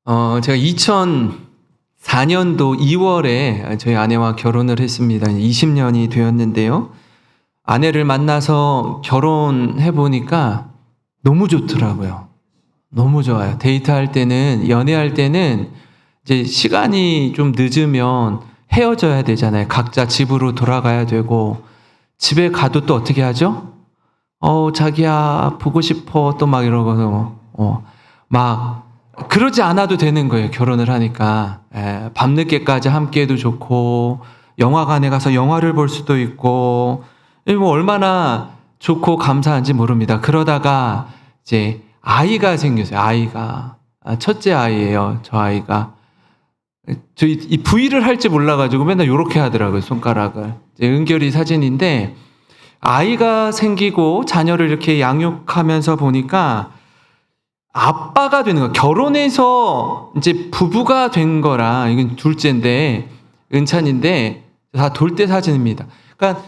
제가 2004년도 2월에 저희 아내와 결혼을 했습니다. 20년이 되었는데요. 아내를 만나서 결혼해 보니까 너무 좋더라고요. 너무 좋아요. 데이트할 때는, 연애할 때는 이제 시간이 좀 늦으면 헤어져야 되잖아요. 각자 집으로 돌아가야 되고, 집에 가도 또 어떻게 하죠? 자기야, 보고 싶어. 또 막 이러고서, 막, 그러지 않아도 되는 거예요. 결혼을 하니까. 밤늦게까지 함께해도 좋고, 영화관에 가서 영화를 볼 수도 있고, 뭐 얼마나 좋고 감사한지 모릅니다. 그러다가 이제 아이가 생겼어요. 아이가. 첫째 아이예요. 저 아이가. 이 V를 할지 몰라가지고 맨날 요렇게 하더라고요. 손가락을. 이제 은결이 사진인데, 아이가 생기고 자녀를 이렇게 양육하면서 보니까 아빠가 되는 거. 결혼해서 이제 부부가 된 거라, 이건 둘째인데, 은찬인데, 다 돌 때 사진입니다. 그러니까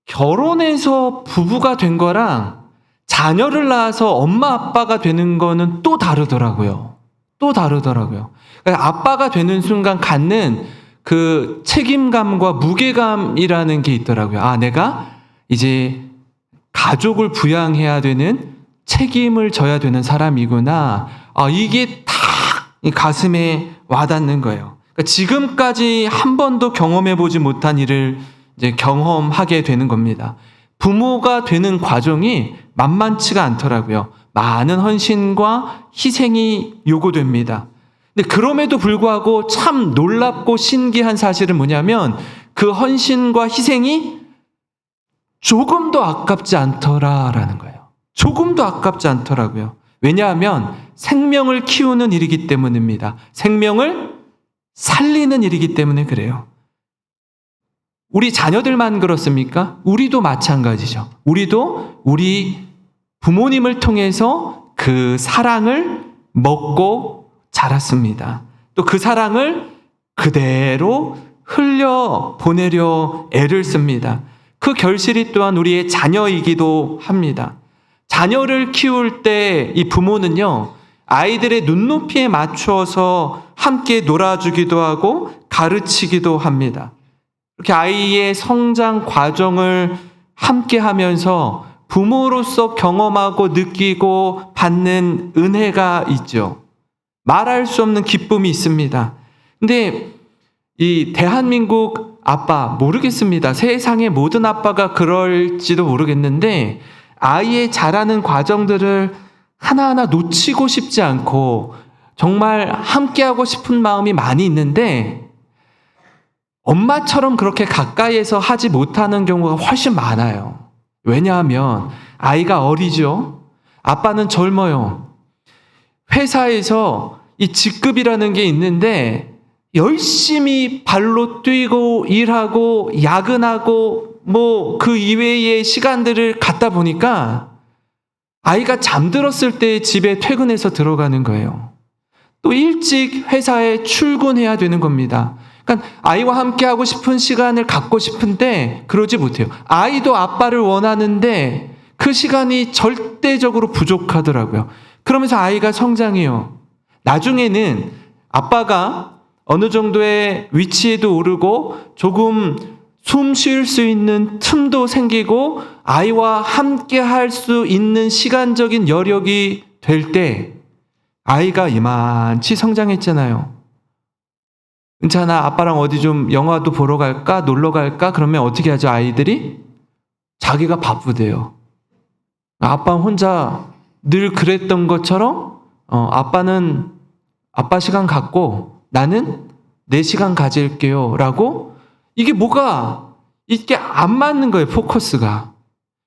결혼해서 부부가 된 거랑 자녀를 낳아서 엄마 아빠가 되는 거는 또 다르더라고요. 또 다르더라고요. 그러니까 아빠가 되는 순간 갖는 그 책임감과 무게감이라는 게 있더라고요. 아, 내가 이제 가족을 부양해야 되는, 책임을 져야 되는 사람이구나. 이게 딱 가슴에 와닿는 거예요. 그러니까 지금까지 한 번도 경험해보지 못한 일을 이제 경험하게 되는 겁니다. 부모가 되는 과정이 만만치가 않더라고요. 많은 헌신과 희생이 요구됩니다. 근데 그럼에도 불구하고 참 놀랍고 신기한 사실은 뭐냐면, 그 헌신과 희생이 조금도 아깝지 않더라라는 거예요. 조금도 아깝지 않더라고요. 왜냐하면 생명을 키우는 일이기 때문입니다. 생명을 살리는 일이기 때문에 그래요. 우리 자녀들만 그렇습니까? 우리도 마찬가지죠. 우리도 우리 부모님을 통해서 그 사랑을 먹고 자랐습니다. 또 그 사랑을 그대로 흘려 보내려 애를 씁니다. 그 결실이 또한 우리의 자녀이기도 합니다. 자녀를 키울 때 이 부모는요, 아이들의 눈높이에 맞추어서 함께 놀아주기도 하고 가르치기도 합니다. 이렇게 아이의 성장 과정을 함께 하면서 부모로서 경험하고 느끼고 받는 은혜가 있죠. 말할 수 없는 기쁨이 있습니다. 근데 이 대한민국 아빠, 모르겠습니다. 세상의 모든 아빠가 그럴지도 모르겠는데, 아이의 자라는 과정들을 하나하나 놓치고 싶지 않고 정말 함께하고 싶은 마음이 많이 있는데, 엄마처럼 그렇게 가까이에서 하지 못하는 경우가 훨씬 많아요. 왜냐하면 아이가 어리죠. 아빠는 젊어요. 회사에서 이 직급이라는 게 있는데 열심히 발로 뛰고 일하고 야근하고 뭐 그 이외의 시간들을 갖다 보니까 아이가 잠들었을 때 집에 퇴근해서 들어가는 거예요. 또 일찍 회사에 출근해야 되는 겁니다. 그러니까 아이와 함께 하고 싶은 시간을 갖고 싶은데 그러지 못해요. 아이도 아빠를 원하는데 그 시간이 절대적으로 부족하더라고요. 그러면서 아이가 성장해요. 나중에는 아빠가 어느 정도의 위치에도 오르고 조금 숨 쉴 수 있는 틈도 생기고 아이와 함께 할 수 있는 시간적인 여력이 될 때 아이가 이만치 성장했잖아요. 은찬아, 아빠랑 어디 좀 영화도 보러 갈까? 놀러 갈까? 그러면 어떻게 하죠, 아이들이? 자기가 바쁘대요. 아빠 혼자 늘 그랬던 것처럼 아빠는 아빠 시간 갖고 나는 내 시간 가질게요 라고. 이게 뭐가 이게 안 맞는 거예요. 포커스가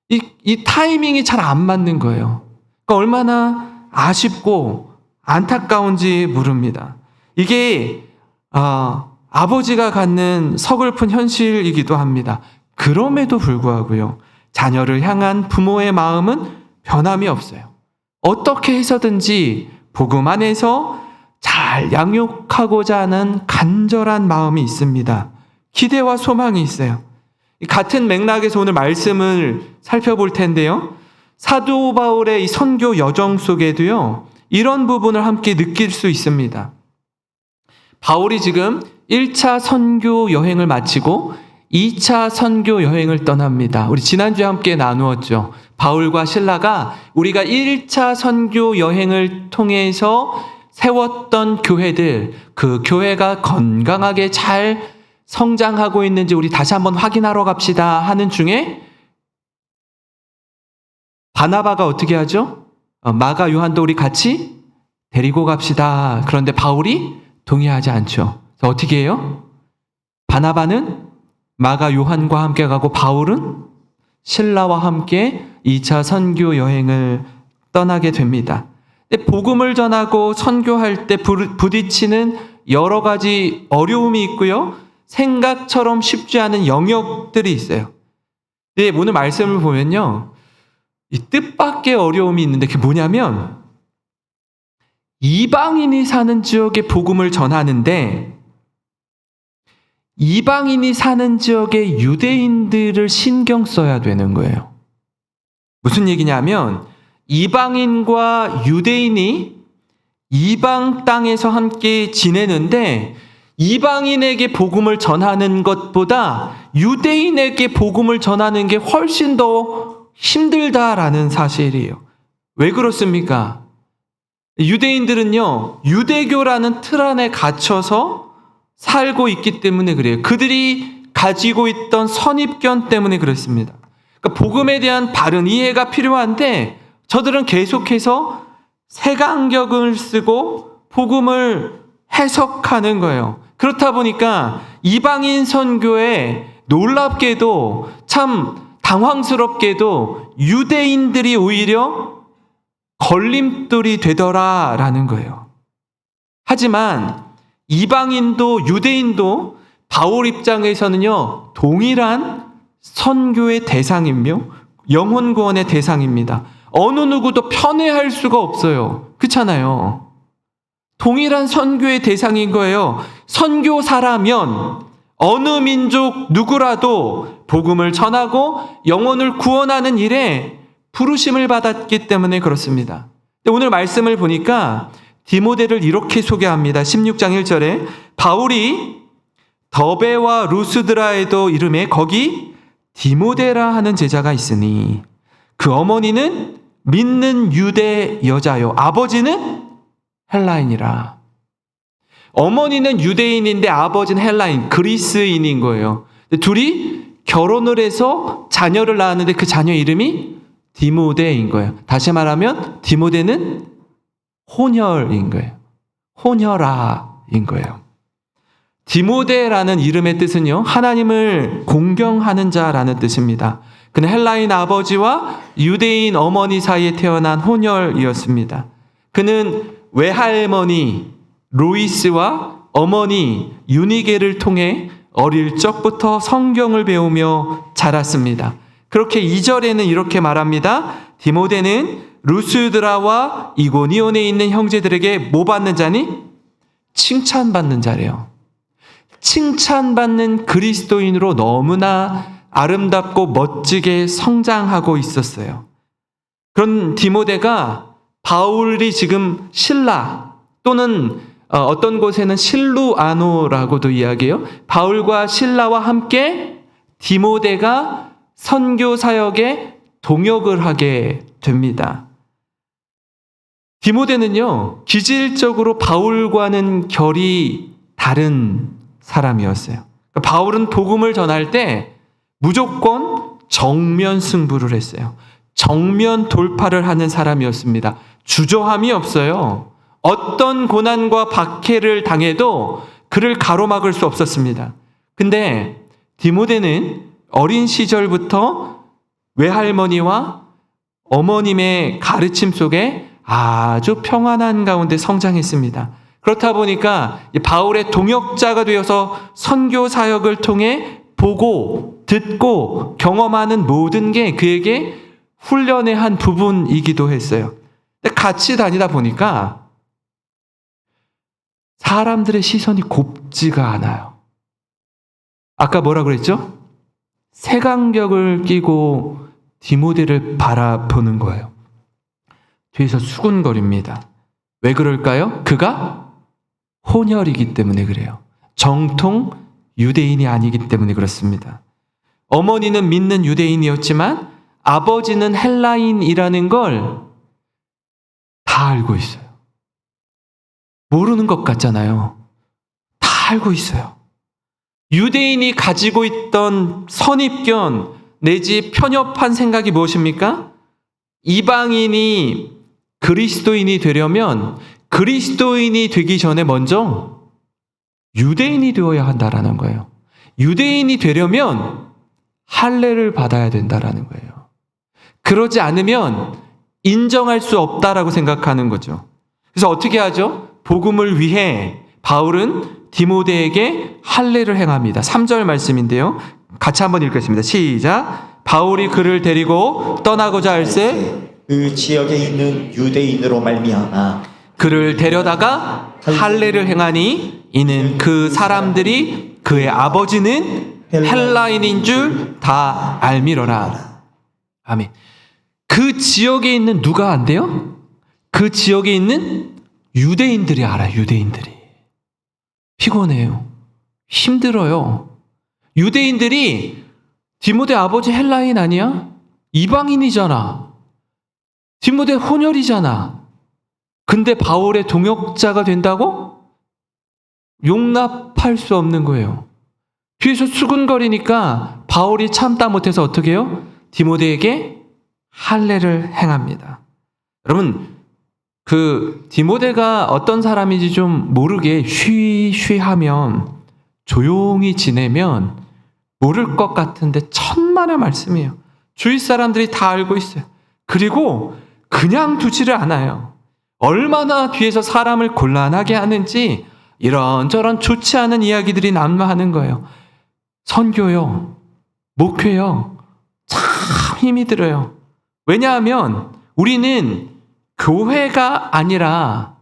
이 타이밍이 잘 안 맞는 거예요. 그러니까 얼마나 아쉽고 안타까운지 모릅니다. 이게 아버지가 갖는 서글픈 현실이기도 합니다. 그럼에도 불구하고요, 자녀를 향한 부모의 마음은 변함이 없어요. 어떻게 해서든지 복음 안에서 잘 양육하고자 하는 간절한 마음이 있습니다. 기대와 소망이 있어요. 같은 맥락에서 오늘 말씀을 살펴볼 텐데요, 사도 바울의 이 선교 여정 속에도요, 이런 부분을 함께 느낄 수 있습니다. 바울이 지금 1차 선교 여행을 마치고 2차 선교 여행을 떠납니다. 우리 지난주에 함께 나누었죠. 바울과 실라가 우리가 1차 선교 여행을 통해서 세웠던 교회들, 그 교회가 건강하게 잘 성장하고 있는지 우리 다시 한번 확인하러 갑시다 하는 중에 바나바가 어떻게 하죠? 마가 요한도 우리 같이 데리고 갑시다. 그런데 바울이 동의하지 않죠. 그래서 어떻게 해요? 바나바는 마가 요한과 함께 가고 바울은 실라와 함께 2차 선교 여행을 떠나게 됩니다. 근데 복음을 전하고 선교할 때 부딪히는 여러 가지 어려움이 있고요. 생각처럼 쉽지 않은 영역들이 있어요. 근데 오늘 말씀을 보면요. 이 뜻밖의 어려움이 있는데 그게 뭐냐면 이방인이 사는 지역에 복음을 전하는데 이방인이 사는 지역의 유대인들을 신경 써야 되는 거예요. 무슨 얘기냐면 이방인과 유대인이 이방 땅에서 함께 지내는데 이방인에게 복음을 전하는 것보다 유대인에게 복음을 전하는 게 훨씬 더 힘들다라는 사실이에요. 왜 그렇습니까? 유대인들은요, 유대교라는 틀 안에 갇혀서 살고 있기 때문에 그래요. 그들이 가지고 있던 선입견 때문에 그렇습니다. 그러니까 복음에 대한 바른 이해가 필요한데 저들은 계속해서 색안경을 쓰고 복음을 해석하는 거예요. 그렇다 보니까 이방인 선교에 놀랍게도 참 당황스럽게도 유대인들이 오히려 걸림돌이 되더라라는 거예요. 하지만 이방인도 유대인도 바울 입장에서는요, 동일한 선교의 대상이며 영혼 구원의 대상입니다. 어느 누구도 편애할 수가 없어요. 그렇잖아요. 동일한 선교의 대상인 거예요. 선교사라면 어느 민족 누구라도 복음을 전하고 영혼을 구원하는 일에 부르심을 받았기 때문에 그렇습니다. 오늘 말씀을 보니까 디모데를 이렇게 소개합니다. 16장 1절에 바울이 더베와 루스드라에도 이름에 거기 디모데라 하는 제자가 있으니 그 어머니는 믿는 유대 여자요 아버지는 헬라인이라. 어머니는 유대인인데 아버지는 헬라인, 그리스인인 거예요. 둘이 결혼을 해서 자녀를 낳았는데 그 자녀 이름이 디모데인 거예요. 다시 말하면 디모데는 혼혈인 거예요. 혼혈아인 거예요. 디모데라는 이름의 뜻은요, 하나님을 공경하는 자라는 뜻입니다. 그는 헬라인 아버지와 유대인 어머니 사이에 태어난 혼혈이었습니다. 그는 외할머니 로이스와 어머니 유니게를 통해 어릴 적부터 성경을 배우며 자랐습니다. 그렇게 2절에는 이렇게 말합니다. 디모데는 루스드라와 이고니온에 있는 형제들에게 뭐 받는 자니? 칭찬받는 자래요. 칭찬받는 그리스도인으로 너무나 아름답고 멋지게 성장하고 있었어요. 그런 디모데가 바울이 지금 신라 또는 어떤 곳에는 실루아노라고도 이야기해요. 바울과 신라와 함께 디모데가 선교 사역에 동역을 하게 됩니다. 디모데는요, 기질적으로 바울과는 결이 다른 사람이었어요. 바울은 복음을 전할 때 무조건 정면 승부를 했어요. 정면 돌파를 하는 사람이었습니다. 주저함이 없어요. 어떤 고난과 박해를 당해도 그를 가로막을 수 없었습니다. 근데 디모데는 어린 시절부터 외할머니와 어머님의 가르침 속에 아주 평안한 가운데 성장했습니다. 그렇다 보니까 바울의 동역자가 되어서 선교 사역을 통해 보고 듣고 경험하는 모든 게 그에게 훈련의 한 부분이기도 했어요. 근데 같이 다니다 보니까 사람들의 시선이 곱지가 않아요. 아까 뭐라 그랬죠? 색안경을 끼고 디모데를 바라보는 거예요. 뒤에서 수군거립니다. 왜 그럴까요? 그가 혼혈이기 때문에 그래요. 정통 유대인이 아니기 때문에 그렇습니다. 어머니는 믿는 유대인이었지만 아버지는 헬라인이라는 걸 다 알고 있어요. 모르는 것 같잖아요. 다 알고 있어요. 유대인이 가지고 있던 선입견 내지 편협한 생각이 무엇입니까? 이방인이 그리스도인이 되려면 그리스도인이 되기 전에 먼저 유대인이 되어야 한다라는 거예요. 유대인이 되려면 할례를 받아야 된다라는 거예요. 그러지 않으면 인정할 수 없다라고 생각하는 거죠. 그래서 어떻게 하죠? 복음을 위해 바울은 디모데에게 할례를 행합니다. 3절 말씀인데요. 같이 한번 읽겠습니다. 시작. 바울이 그를 데리고 떠나고자 할새 그 지역에 있는 유대인으로 말미암아 그를 데려다가 할례를 행하니 이는 그 사람들이 그의 아버지는 헬라인인 줄 다 알미러라. 아멘. 그 지역에 있는 누가 안 돼요? 그 지역에 있는 유대인들이 알아요. 유대인들이. 피곤해요. 힘들어요. 유대인들이 디모데 아버지 헬라인 아니야? 이방인이잖아. 디모데 혼혈이잖아. 근데 바울의 동역자가 된다고? 용납할 수 없는 거예요. 뒤에서 수군거리니까 바울이 참다 못해서 어떻게 해요? 디모데에게 할례를 행합니다. 여러분, 그 디모데가 어떤 사람인지 좀 모르게 쉬쉬하면 조용히 지내면 모를 것 같은데 천만의 말씀이에요. 주위 사람들이 다 알고 있어요. 그리고 그냥 두지를 않아요. 얼마나 뒤에서 사람을 곤란하게 하는지 이런저런 좋지 않은 이야기들이 난무하는 거예요. 선교요, 목회요, 참 힘이 들어요. 왜냐하면 우리는 교회가 아니라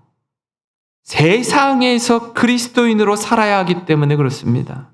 세상에서 그리스도인으로 살아야 하기 때문에 그렇습니다.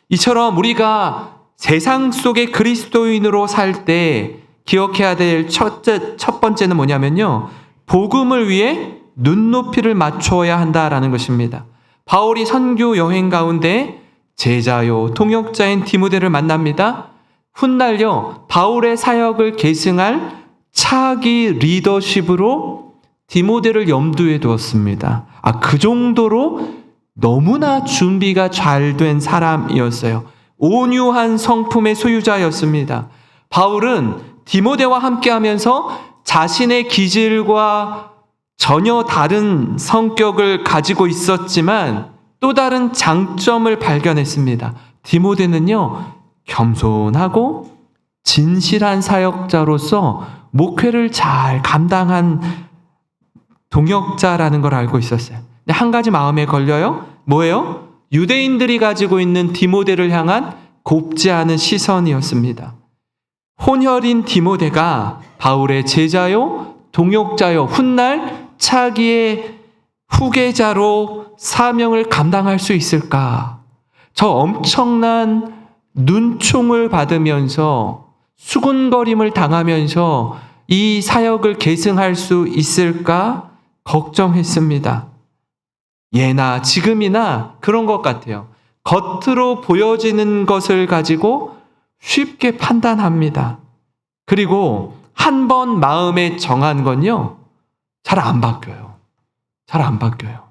이처럼 우리가 세상 속의 그리스도인으로 살 때 기억해야 될 첫 번째는 뭐냐면요. 복음을 위해 눈높이를 맞춰야 한다라는 것입니다. 바울이 선교 여행 가운데 제자요 동역자인 디모데를 만납니다. 훗날요 바울의 사역을 계승할 차기 리더십으로 디모데를 염두에 두었습니다. 그 정도로 너무나 준비가 잘 된 사람이었어요. 온유한 성품의 소유자였습니다. 바울은 디모데와 함께하면서 자신의 기질과 전혀 다른 성격을 가지고 있었지만 또 다른 장점을 발견했습니다. 디모데는요, 겸손하고 진실한 사역자로서 목회를 잘 감당한 동역자라는 걸 알고 있었어요. 근데 한 가지 마음에 걸려요. 뭐예요? 유대인들이 가지고 있는 디모데를 향한 곱지 않은 시선이었습니다. 혼혈인 디모데가 바울의 제자요, 동역자요, 훗날 차기의 후계자로 사명을 감당할 수 있을까? 저 엄청난 눈총을 받으면서 수군거림을 당하면서 이 사역을 계승할 수 있을까? 걱정했습니다. 예나 지금이나 그런 것 같아요. 겉으로 보여지는 것을 가지고 쉽게 판단합니다. 그리고 한 번 마음에 정한 건요, 잘 안 바뀌어요. 잘 안 바뀌어요.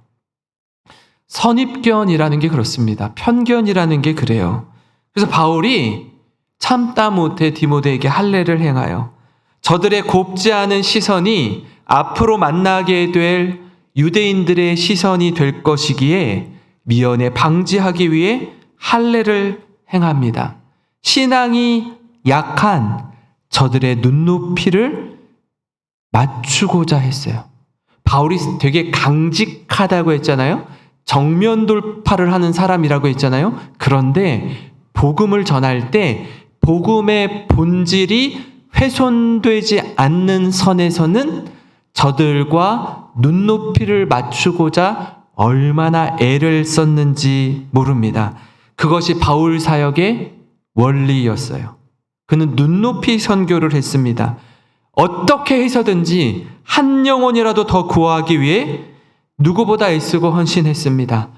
선입견이라는 게 그렇습니다. 편견이라는 게 그래요. 그래서 바울이 참다 못해 디모데에게 할례를 행하여 저들의 곱지 않은 시선이 앞으로 만나게 될 유대인들의 시선이 될 것이기에 미연에 방지하기 위해 할례를 행합니다. 신앙이 약한 저들의 눈높이를 맞추고자 했어요. 바울이 되게 강직하다고 했잖아요. 정면 돌파를 하는 사람이라고 했잖아요. 그런데 복음을 전할 때 복음의 본질이 훼손되지 않는 선에서는 저들과 눈높이를 맞추고자 얼마나 애를 썼는지 모릅니다. 그것이 바울 사역의 원리였어요. 그는 눈높이 선교를 했습니다. 어떻게 해서든지 한 영혼이라도 더 구하기 위해 누구보다 애쓰고 헌신했습니다.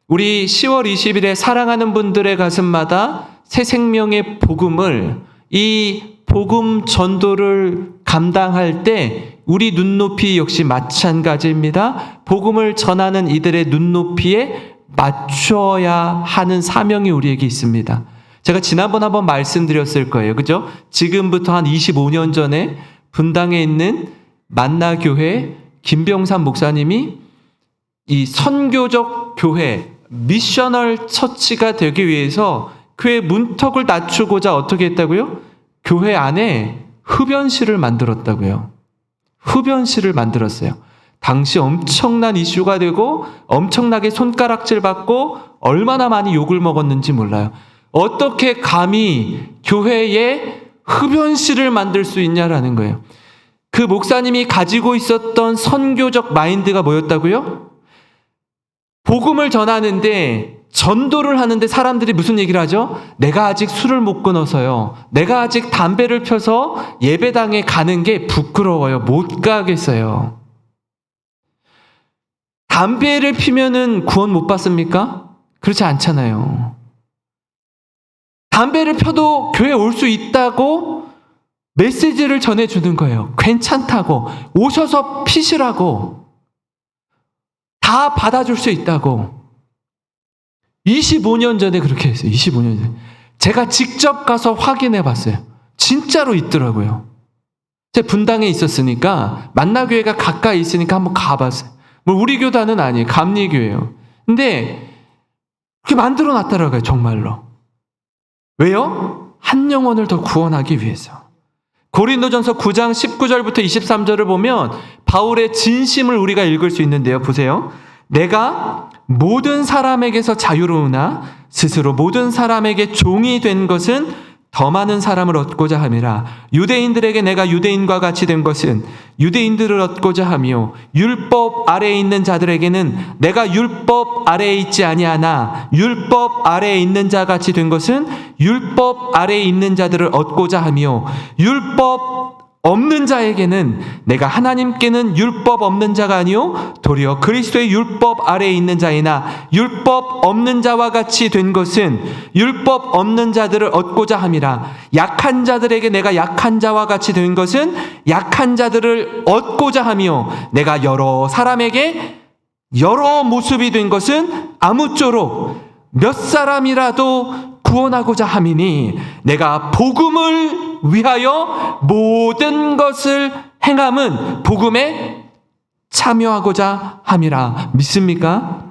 우리 10월 20일에 사랑하는 분들의 가슴마다 새 생명의 복음을, 이 복음 전도를 감당할 때 우리 눈높이 역시 마찬가지입니다. 복음을 전하는 이들의 눈높이에 맞춰야 하는 사명이 우리에게 있습니다. 제가 지난번 한번 말씀드렸을 거예요. 그죠? 지금부터 한 25년 전에 분당에 있는 만나교회 김병삼 목사님이 이 선교적 교회, 미셔널 처치가 되기 위해서 교회 문턱을 낮추고자 어떻게 했다고요? 교회 안에 흡연실을 만들었다고요. 흡연실을 만들었어요. 당시 엄청난 이슈가 되고 엄청나게 손가락질 받고 얼마나 많이 욕을 먹었는지 몰라요. 어떻게 감히 교회에 흡연실을 만들 수 있냐라는 거예요. 그 목사님이 가지고 있었던 선교적 마인드가 뭐였다고요? 복음을 전하는데, 전도를 하는데 사람들이 무슨 얘기를 하죠? 내가 아직 술을 못 끊어서요. 내가 아직 담배를 펴서 예배당에 가는 게 부끄러워요. 못 가겠어요. 담배를 피면은 구원 못 받습니까? 그렇지 않잖아요. 담배를 펴도 교회에 올 수 있다고 메시지를 전해주는 거예요. 괜찮다고. 오셔서 피시라고. 다 받아줄 수 있다고. 25년 전에 그렇게 했어요. 25년 전에. 제가 직접 가서 확인해 봤어요. 진짜로 있더라고요. 제가 분당에 있었으니까, 만나교회가 가까이 있으니까 한번 가봤어요. 뭐 우리 교단은 아니에요. 감리교회예요. 근데 그렇게 만들어 놨더라고요. 정말로. 왜요? 한 영혼을 더 구원하기 위해서. 고린도전서 9장 19절부터 23절을 보면 바울의 진심을 우리가 읽을 수 있는데요. 보세요. 내가 모든 사람에게서 자유로우나 스스로 모든 사람에게 종이 된 것은 더 많은 사람을 얻고자 함이라. 유대인들에게 내가 유대인과 같이 된 것은 유대인들을 얻고자 하며 율법 아래에 있는 자들에게는 내가 율법 아래에 있지 아니하나 율법 아래에 있는 자 같이 된 것은 율법 아래에 있는 자들을 얻고자 하며 율법 없는 자에게는 내가 하나님께는 율법 없는 자가 아니요 도리어 그리스도의 율법 아래에 있는 자이나 율법 없는 자와 같이 된 것은 율법 없는 자들을 얻고자 함이라. 약한 자들에게 내가 약한 자와 같이 된 것은 약한 자들을 얻고자 하며 내가 여러 사람에게 여러 모습이 된 것은 아무쪼록 몇 사람이라도 구원하고자 함이니 내가 복음을 위하여 모든 것을 행함은 복음에 참여하고자 함이라. 믿습니까?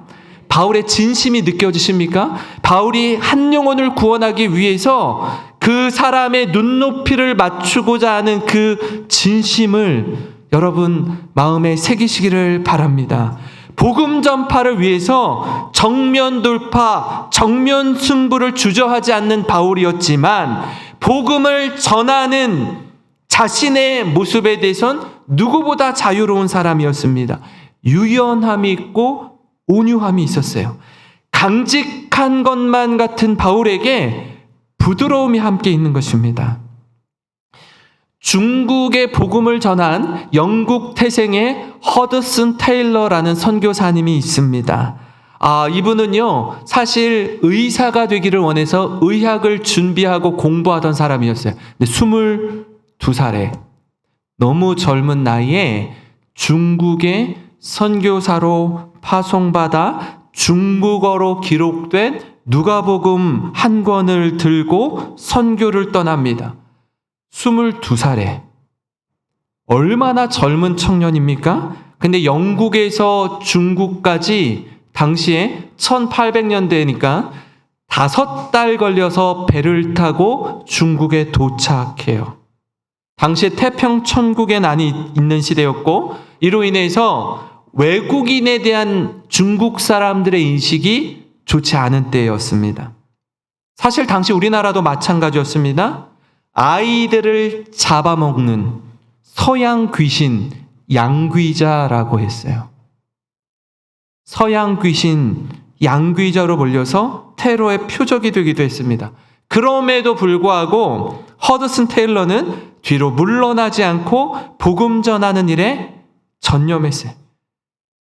바울의 진심이 느껴지십니까? 바울이 한 영혼을 구원하기 위해서 그 사람의 눈높이를 맞추고자 하는 그 진심을 여러분 마음에 새기시기를 바랍니다. 복음 전파를 위해서 정면 돌파, 정면 승부를 주저하지 않는 바울이었지만 복음을 전하는 자신의 모습에 대해선 누구보다 자유로운 사람이었습니다. 유연함이 있고 온유함이 있었어요. 강직한 것만 같은 바울에게 부드러움이 함께 있는 것입니다. 중국의 복음을 전한 영국 태생의 허드슨 테일러라는 선교사님이 있습니다. 이분은요, 사실 의사가 되기를 원해서 의학을 준비하고 공부하던 사람이었어요. 근데 22살에 너무 젊은 나이에 중국의 선교사로 파송받아 중국어로 기록된 누가복음 한 권을 들고 선교를 떠납니다. 22살에. 얼마나 젊은 청년입니까? 근데 영국에서 중국까지 당시에 1800년대니까 5달 걸려서 배를 타고 중국에 도착해요. 당시에 태평천국에 난이 있는 시대였고 이로 인해서 외국인에 대한 중국 사람들의 인식이 좋지 않은 때였습니다. 사실 당시 우리나라도 마찬가지였습니다. 아이들을 잡아먹는 서양 귀신, 양귀자라고 했어요. 서양 귀신, 양귀자로 몰려서 테러의 표적이 되기도 했습니다. 그럼에도 불구하고 허드슨 테일러는 뒤로 물러나지 않고 복음 전하는 일에 전념했어요.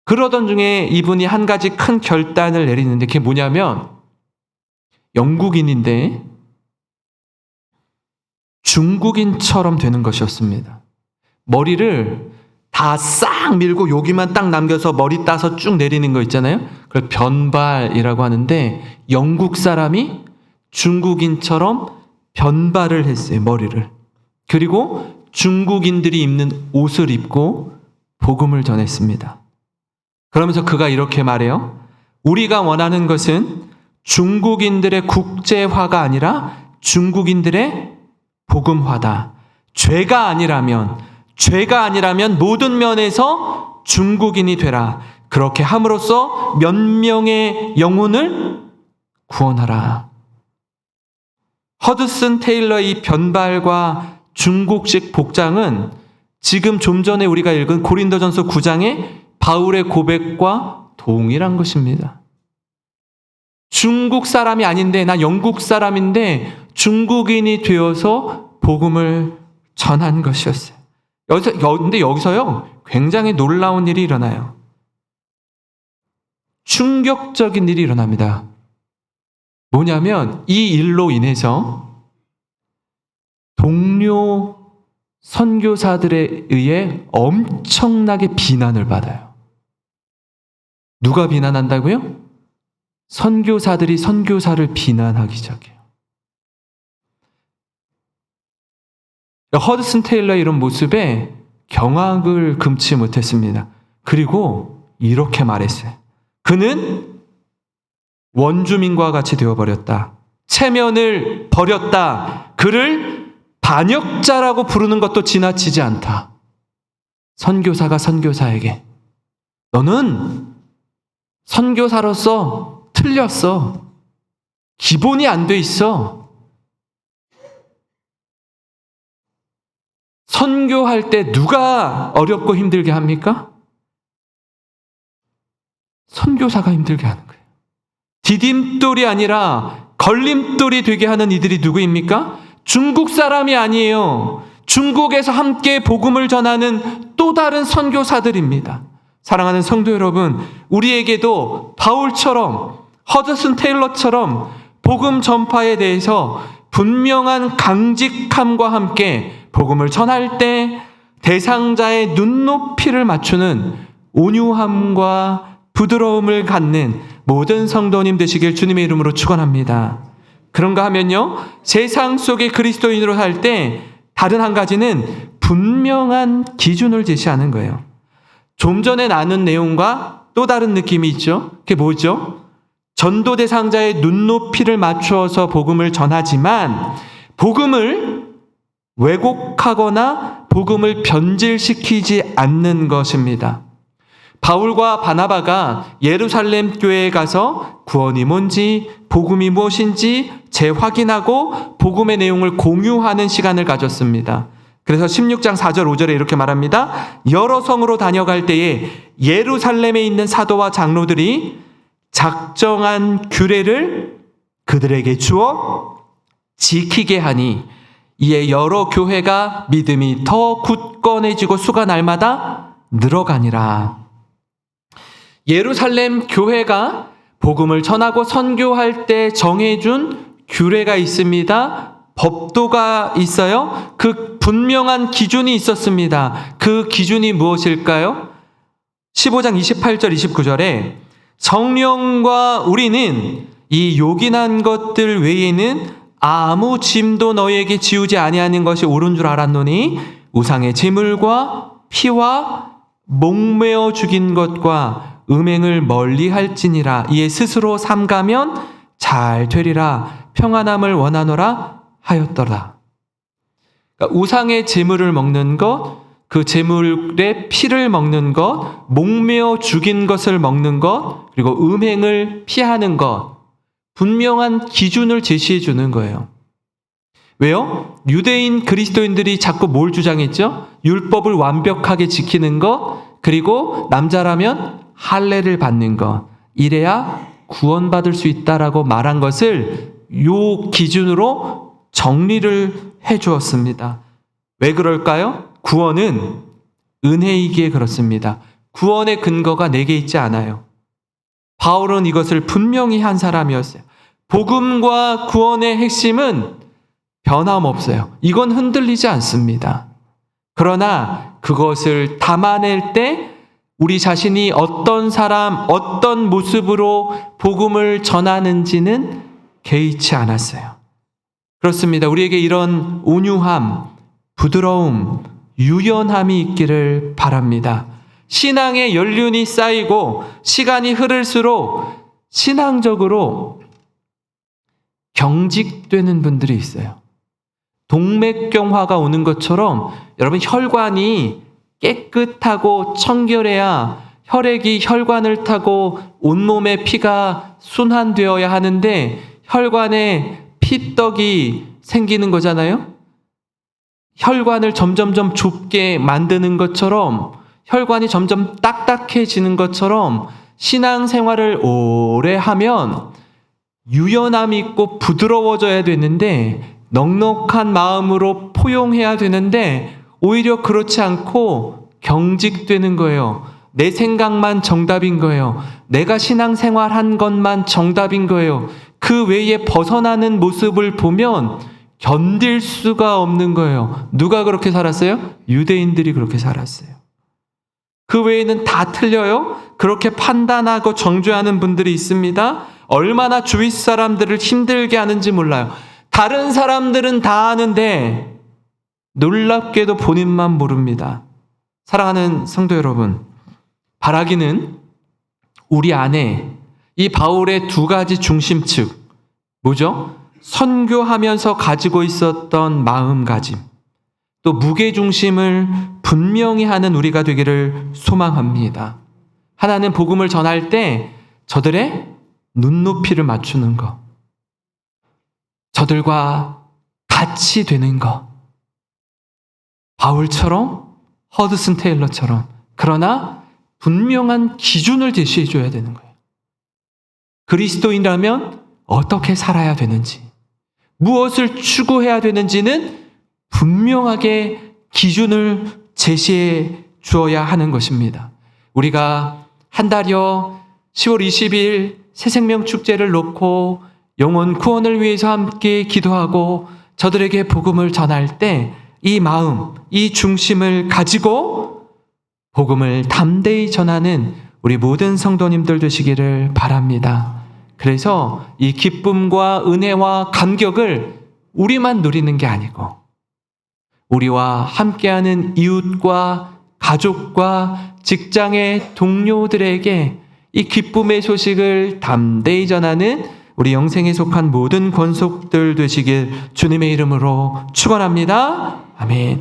그러던 중에 이분이 한 가지 큰 결단을 내리는데 그게 뭐냐면 영국인인데 중국인처럼 되는 것이었습니다. 머리를 다 싹 밀고 여기만 딱 남겨서 머리 따서 쭉 내리는 거 있잖아요. 그걸 변발이라고 하는데 영국 사람이 중국인처럼 변발을 했어요. 머리를. 그리고 중국인들이 입는 옷을 입고 복음을 전했습니다. 그러면서 그가 이렇게 말해요. 우리가 원하는 것은 중국인들의 국제화가 아니라 중국인들의 복음화다. 죄가 아니라면 모든 면에서 중국인이 되라. 그렇게 함으로써 몇 명의 영혼을 구원하라. 허드슨 테일러의 이 변발과 중국식 복장은 지금 좀 전에 우리가 읽은 고린도전서 9장의 바울의 고백과 동일한 것입니다. 중국 사람이 아닌데 나 영국 사람인데 중국인이 되어서 복음을 전한 것이었어요. 근데 여기서요 굉장히 놀라운 일이 일어나요. 충격적인 일이 일어납니다. 뭐냐면 이 일로 인해서 동료 선교사들에 의해 엄청나게 비난을 받아요. 누가 비난한다고요? 선교사들이 선교사를 비난하기 시작해요. 허드슨 테일러의 이런 모습에 경악을 금치 못했습니다. 그리고 이렇게 말했어요. 그는 원주민과 같이 되어버렸다. 체면을 버렸다. 그를 반역자라고 부르는 것도 지나치지 않다. 선교사가 선교사에게 너는 선교사로서 틀렸어. 기본이 안 돼 있어. 선교할 때 누가 어렵고 힘들게 합니까? 선교사가 힘들게 하는 거예요. 디딤돌이 아니라 걸림돌이 되게 하는 이들이 누구입니까? 중국 사람이 아니에요. 중국에서 함께 복음을 전하는 또 다른 선교사들입니다. 사랑하는 성도 여러분, 우리에게도 바울처럼 허드슨 테일러처럼 복음 전파에 대해서 분명한 강직함과 함께 복음을 전할 때 대상자의 눈높이를 맞추는 온유함과 부드러움을 갖는 모든 성도님 되시길 주님의 이름으로 축원합니다. 그런가 하면요, 세상 속의 그리스도인으로 살 때 다른 한 가지는 분명한 기준을 제시하는 거예요. 좀 전에 나눈 내용과 또 다른 느낌이 있죠. 그게 뭐죠? 전도 대상자의 눈높이를 맞추어서 복음을 전하지만 복음을 왜곡하거나 복음을 변질시키지 않는 것입니다. 바울과 바나바가 예루살렘 교회에 가서 구원이 뭔지, 복음이 무엇인지 재확인하고 복음의 내용을 공유하는 시간을 가졌습니다. 그래서 16장 4절 5절에 이렇게 말합니다. 여러 성으로 다녀갈 때에 예루살렘에 있는 사도와 장로들이 작정한 규례를 그들에게 주어 지키게 하니 이에 여러 교회가 믿음이 더 굳건해지고 수가 날마다 늘어가니라. 예루살렘 교회가 복음을 전하고 선교할 때 정해준 규례가 있습니다. 법도가 있어요. 그 분명한 기준이 있었습니다. 그 기준이 무엇일까요? 15장 28절 29절에 성령과 우리는 이 요긴한 것들 외에는 아무 짐도 너희에게 지우지 아니하는 것이 옳은 줄 알았노니 우상의 제물과 피와 목매어 죽인 것과 음행을 멀리할지니라. 이에 스스로 삼가면 잘 되리라. 평안함을 원하노라 하였더라. 그러니까 우상의 제물을 먹는 것, 그 제물의 피를 먹는 것, 목매어 죽인 것을 먹는 것, 그리고 음행을 피하는 것, 분명한 기준을 제시해 주는 거예요. 왜요? 유대인 그리스도인들이 자꾸 뭘 주장했죠? 율법을 완벽하게 지키는 것, 그리고 남자라면 할례를 받는 것, 이래야 구원받을 수 있다라고 말한 것을 요 기준으로 정리를 해 주었습니다. 왜 그럴까요? 구원은 은혜이기에 그렇습니다. 구원의 근거가 내게 있지 않아요. 바울은 이것을 분명히 한 사람이었어요. 복음과 구원의 핵심은 변함없어요. 이건 흔들리지 않습니다. 그러나 그것을 담아낼 때 우리 자신이 어떤 사람, 어떤 모습으로 복음을 전하는지는 개의치 않았어요. 그렇습니다. 우리에게 이런 온유함, 부드러움, 유연함이 있기를 바랍니다. 신앙의 연륜이 쌓이고 시간이 흐를수록 신앙적으로 경직되는 분들이 있어요. 동맥경화가 오는 것처럼 여러분 혈관이 깨끗하고 청결해야 혈액이 혈관을 타고 온몸의 피가 순환되어야 하는데 혈관에 피떡이 생기는 거잖아요. 혈관을 점점점 좁게 만드는 것처럼 혈관이 점점 딱딱해지는 것처럼 신앙생활을 오래 하면 유연함이 있고 부드러워져야 되는데 넉넉한 마음으로 포용해야 되는데 오히려 그렇지 않고 경직되는 거예요. 내 생각만 정답인 거예요. 내가 신앙생활한 것만 정답인 거예요. 그 외에 벗어나는 모습을 보면 견딜 수가 없는 거예요. 누가 그렇게 살았어요? 유대인들이 그렇게 살았어요. 그 외에는 다 틀려요. 그렇게 판단하고 정죄하는 분들이 있습니다. 얼마나 주위 사람들을 힘들게 하는지 몰라요. 다른 사람들은 다 아는데 놀랍게도 본인만 모릅니다. 사랑하는 성도 여러분, 바라기는 우리 안에 이 바울의 두 가지 중심축, 뭐죠? 선교하면서 가지고 있었던 마음가짐, 또 무게중심을 분명히 하는 우리가 되기를 소망합니다. 하나는 복음을 전할 때 저들의 눈높이를 맞추는 것, 저들과 같이 되는 것, 바울처럼 허드슨 테일러처럼, 그러나 분명한 기준을 제시해 줘야 되는 거예요. 그리스도인이라면 어떻게 살아야 되는지, 무엇을 추구해야 되는지는 분명하게 기준을 제시해 주어야 하는 것입니다. 우리가 한 달여 10월 20일 새생명 축제를 놓고 영혼 구원을 위해서 함께 기도하고 저들에게 복음을 전할 때 이 마음, 이 중심을 가지고 복음을 담대히 전하는 우리 모든 성도님들 되시기를 바랍니다. 그래서 이 기쁨과 은혜와 감격을 우리만 누리는 게 아니고 우리와 함께하는 이웃과 가족과 직장의 동료들에게 이 기쁨의 소식을 담대히 전하는 우리 영생에 속한 모든 권속들 되시길 주님의 이름으로 축원합니다. 아멘.